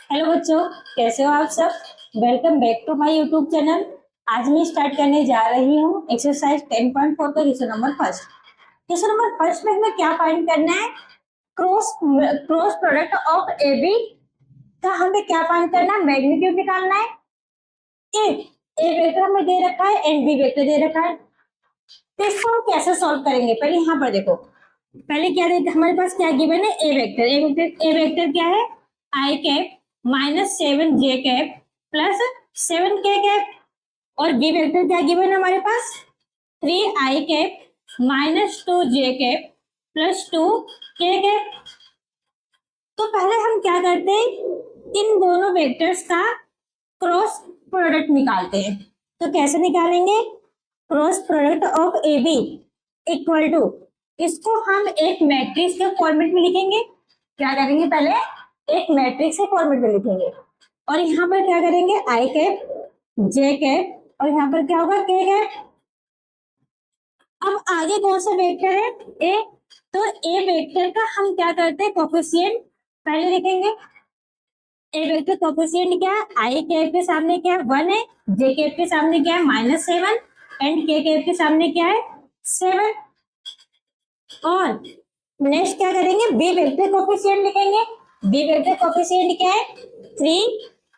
Hello बच्चों, कैसे हो आप सब। Welcome back to my YouTube channel. आज मैं स्टार्ट करने जा रही हूँ एक्सरसाइज 10.4 का question number first. Question number first में हमें क्या फाइंड करना है? Cross cross product of A B का हमें क्या फाइंड करना है? मैग्नीट्यूड निकालना है। ए वेक्टर हमें दे रखा है एंड बी वेक्टर दे रखा है, तो इसको हम कैसे सॉल्व करेंगे? पहले यहाँ पर देखो, पहले क्या देते हमारे पास क्या गिवन है? ए वेक्टर क्या है? आई कैप माइनस 7 जे कैप प्लस 7 के कैप। और बी वेक्टर क्या गिवन है हमारे पास? 3 आई कैप माइनस 2 जे कैप प्लस 2 के कैप। तो पहले हम क्या करते हैं, इन दोनों वेक्टर्स का क्रॉस प्रोडक्ट निकालते हैं। तो कैसे निकालेंगे? Cross product of A B equal to, इसको हम एक मैट्रिक्स के फॉर्मेट में लिखेंगे। क्या करेंगे? पहले एक मैट्रिक्स के फॉर्मेट में लिखेंगे और यहाँ पर क्या करेंगे? आई कैप जे कैप और यहाँ पर क्या होगा? के कैप। अब आगे कौन सा वेक्टर है? ए। तो ए वेक्टर का हम क्या करते हैं? कोफिशिएंट पहले लिखेंगे। ए वेक्टर कोफिशिएंट क्या है? आई कैप के सामने क्या है? 1 है, जे कैप के सामने क्या है? -7 एंड के कैप के सामने क्या है? 7। और नेक्स्ट क्या करेंगे? बी वेक्टर कोफिशिएंट लिखेंगे। बी वेक्टर कोफिशिएंट क्या है? 3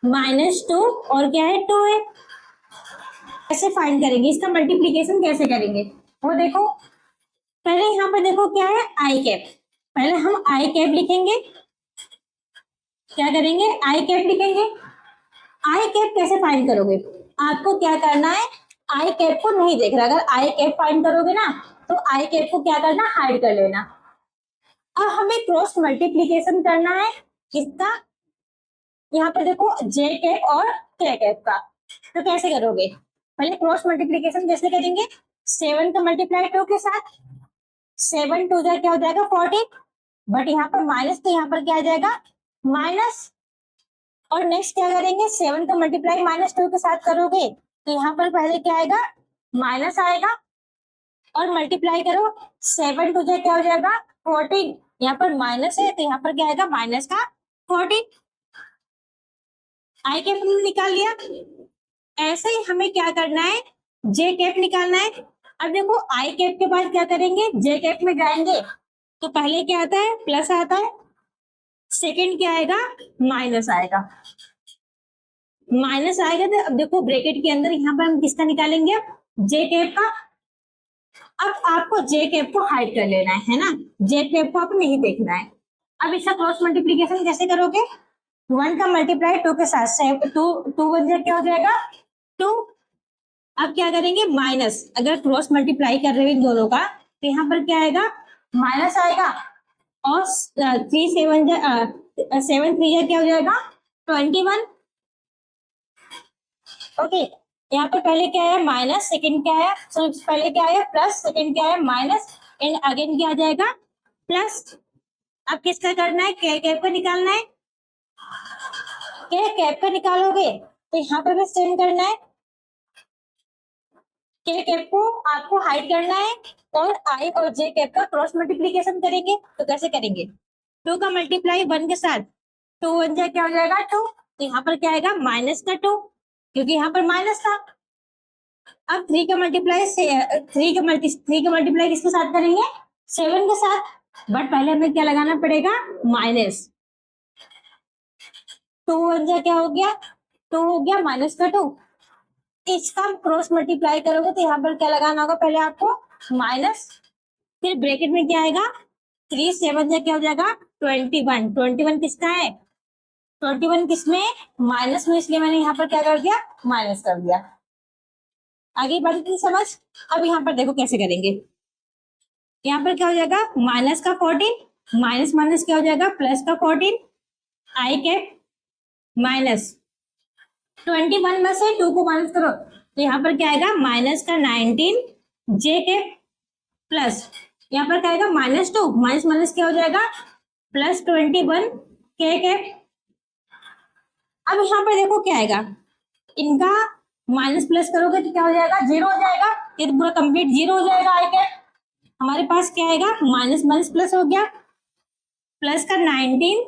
- 2 और क्या है? 2 है। कैसे फाइंड करेंगे? इसका मल्टीप्लीकेशन कैसे करेंगे वो देखो। पहले यहाँ पर देखो क्या है? आई कैप। पहले हम आई कैप लिखेंगे। क्या करेंगे? आई कैप लिखेंगे। आई कैप कैसे फाइंड करोगे? आपको क्या करना है? आई कैप को नहीं देख रहा, अगर आई कैप फाइंड करोगे ना तो आई कैप को क्या करना? हाइड कर लेना। अब हमें क्रॉस मल्टीप्लीकेशन करना है किसका? यहाँ पर देखो जे कैप और के कैप का। तो कैसे करोगे? पहले क्रॉस मल्टीप्लीकेशन कैसे करेंगे? 7 का मल्टीप्लाई 2 के साथ। 7 2 क्या हो जाएगा? 14। बट यहाँ पर माइनस, तो यहाँ पर क्या आ जाएगा? माइनस। और नेक्स्ट क्या करेंगे? 7 का मल्टीप्लाई -2 के साथ करोगे तो यहाँ पर पहले क्या आएगा? माइनस आएगा। और मल्टीप्लाई करो, 7 2 क्या हो जाएगा? 14। यहाँ पर माइनस है तो यहाँ पर क्या आएगा? माइनस का 14। आई कैप हमने निकाल लिया। ऐसे ही हमें क्या करना है? जे कैप निकालना है। अब देखो आई कैप के बाद क्या करेंगे? जे कैप में जाएंगे तो पहले क्या आता है? प्लस आता है। सेकंड क्या आएगा? माइनस आएगा। माइनस आएगा तो अब देखो ब्रैकेट के अंदर यहाँ पर हम किसका निकालेंगे? जे कैप का। अब आपको जे कैप को हाइड कर लेना है ना? जे कैप को आपको नहीं देखना है। अब इसका क्रॉस मल्टीप्लीकेशन कैसे करोगे? 1 का मल्टीप्लाई 2 के साथ, 2 1 क्या हो जाएगा? 2। अब क्या करेंगे? माइनस, अगर क्रॉस मल्टीप्लाई कर रहे हैं इन दोनों का तो यहाँ पर क्या आएगा? माइनस आएगा। और 7 3 क्या हो जाएगा? 21। ओके, यहाँ पर पहले क्या है? माइनस, सेकंड क्या है? पहले क्या है? प्लस, सेकंड क्या है? माइनस एंड अगेन क्या आ जाएगा? प्लस। अब किसका करना है? के कैप का निकालना है। के कैप का निकालोगे तो यहाँ पर भी सेम करना है। के कैप को आपको हाइड करना है और आई और जे कैप का क्रॉस मल्टीप्लीकेशन करेंगे। तो कैसे करेंगे? 2 का मल्टीप्लाई 1 के साथ, 2 1 क्या हो जाएगा? 2। तो यहाँ पर क्या आएगा? माइनस का 2, क्योंकि यहाँ पर माइनस था। अब 3 का मल्टीप्लाई 3 का मल्टीप्लाई किसके साथ करेंगे? 7 के साथ। बट पहले हमें क्या लगाना पड़ेगा? माइनस। 2 1 क्या हो गया? 2 हो गया माइनस का 2। इसका क्रॉस मल्टीप्लाई करोगे तो यहाँ पर क्या लगाना होगा? पहले आपको माइनस, फिर ब्रैकेट में क्या आएगा? 3 7 क्या हो जाएगा? 21। 21 किसका है? 21 किसमें? माइनस में, इसलिए मैंने यहाँ पर क्या कर दिया? माइनस कर दिया। आगे बात की समझ। अब यहाँ पर देखो कैसे करेंगे। यहाँ पर क्या हो जाएगा? माइनस का 14, माइनस माइनस क्या हो जाएगा? प्लस का 14। आई कैप माइनस 21 में से 2 को माइनस करो तो यहाँ पर क्या आएगा? माइनस का 19 जे कैप प्लस, यहाँ पर क्या आएगा? -2, माइनस माइनस क्या हो जाएगा? +21 के कैप। अब यहाँ पर देखो क्या आएगा? इनका माइनस प्लस करोगे तो क्या हो जाएगा? 0 हो जाएगा। ये तो पूरा कंप्लीट 0 हो जाएगा। आई कैप हमारे पास क्या आएगा? माइनस माइनस प्लस हो गया, प्लस का 19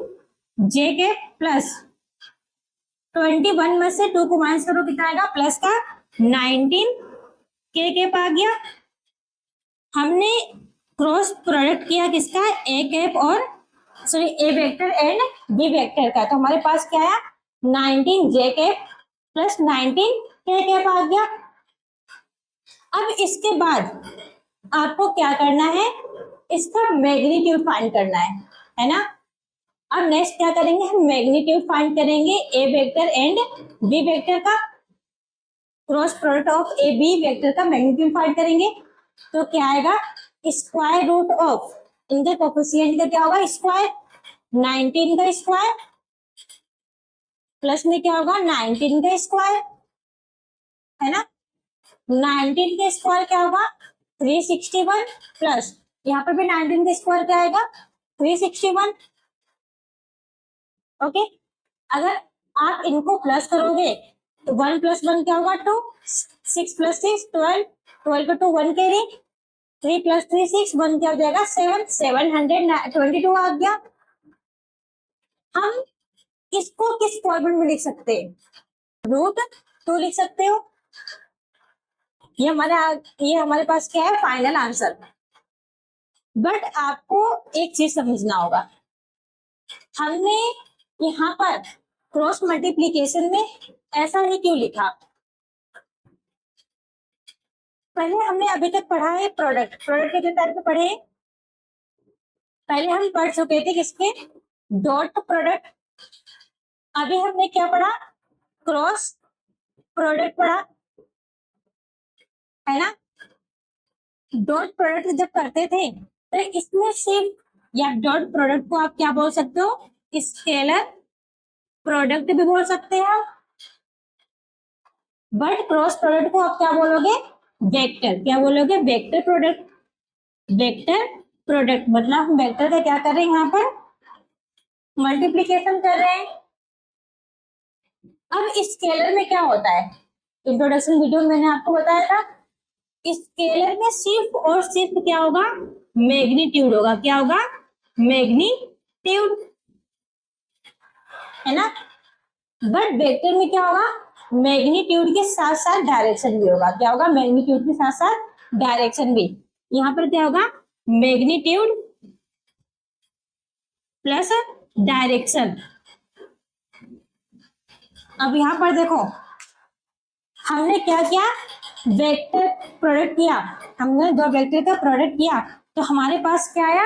जे कैप प्लस 21 में से 2 को माइनस करो, कितना आएगा प्लस का 19 के कैप आ गया। हमने क्रॉस प्रोडक्ट किया किसका, ए कैप और sorry A vector and B vector का, तो हमारे पास क्या आया 19 जे कैप प्लस 19 के कैप आ गया। अब इसके बाद आपको क्या करना है, इसका मैग्नीट्यूड फाइंड करना है ना। अब नेक्स्ट क्या करेंगे, हम मैग्नीट्यूड फाइंड करेंगे A vector and B vector का, cross product of A B vector का मैग्नीट्यूड फाइंड करेंगे। तो क्या आएगा, स्क्वायर रूट ऑफ इनके कोफिशिएंट का क्या होगा स्क्वायर, 19 का स्क्वायर प्लस में क्या होगा 19 का स्क्वायर, है ना। 19 का स्क्वायर क्या होगा 361 प्लस यहाँ पर भी 19 का स्क्वायर क्या आएगा 361। ओके, अगर आप इनको प्लस करोगे तो 1 + 1 क्या होगा 2, 6 + 6 12, 12 को 2 1 कैरी, 3 + 3 6, 1 क्या हो जाएगा 7, 722 आ गया। हम इसको किस फॉर्मेट में लिख सकते हैं, √2 लिख सकते हो। ये हमारे पास क्या है फाइनल आंसर। बट आपको एक चीज समझना होगा, हमने यहाँ पर क्रॉस मल्टीप्लीकेशन में ऐसा ही क्यों लिखा। पहले हमने अभी तक पढ़ा है प्रोडक्ट के जो टाइप पढ़े, पहले हम पढ़ चुके थे किसके डॉट प्रोडक्ट। अभी हमने क्या पढ़ा क्रॉस प्रोडक्ट पढ़ा, है ना। डॉट प्रोडक्ट जब करते थे तो इसमें सिर्फ या डॉट प्रोडक्ट को आप क्या बोल सकते हो स्केलर प्रोडक्ट भी बोल सकते हैं, बट क्रॉस प्रोडक्ट को आप क्या बोलोगे वेक्टर, क्या बोलोगे वेक्टर प्रोडक्ट। वेक्टर प्रोडक्ट मतलब हम वेक्टर का क्या कर रहे हैं यहाँ पर मल्टीप्लीकेशन कर रहे हैं। अब स्केलर में क्या होता है, इंट्रोडक्शन वीडियो में मैंने आपको बताया था, स्केलर में सिर्फ और सिर्फ क्या होगा मैग्नीट्यूड होगा, क्या होगा मैग्नीट्यूड, है ना। बट वेक्टर में क्या होगा मैग्नीट्यूड के साथ साथ डायरेक्शन भी होगा, क्या होगा मैग्नीट्यूड के साथ साथ डायरेक्शन भी। यहाँ पर क्या होगा मैग्नीट्यूड प्लस डायरेक्शन। अब यहाँ पर देखो हमने क्या किया वेक्टर प्रोडक्ट किया, हमने दो वेक्टर का प्रोडक्ट किया तो हमारे पास क्या आया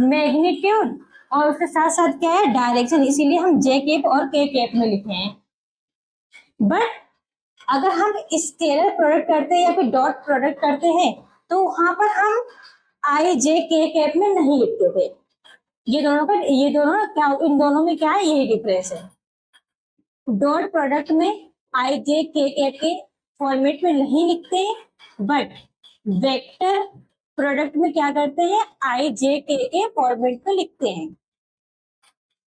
मैग्नीट्यूड और उसके साथ साथ क्या है डायरेक्शन, इसीलिए हम जे कैप और के कैप में लिखे हैं। बट अगर हम स्केलर प्रोडक्ट करते हैं या फिर डॉट प्रोडक्ट करते हैं तो वहां पर हम आई जे के कैप में नहीं लिखते थे। ये दोनों क्या इन दोनों में क्या है यही डिफरेंस है। डॉट प्रोडक्ट में आई जे के कैप के फॉर्मेट में नहीं लिखते, बट वेक्टर प्रोडक्ट में क्या करते हैं आई जे के फॉर्मेट में लिखते हैं।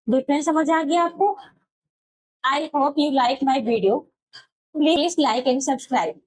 डिफरेंस समझ आ गया आपको। I hope you like my video, please like and subscribe.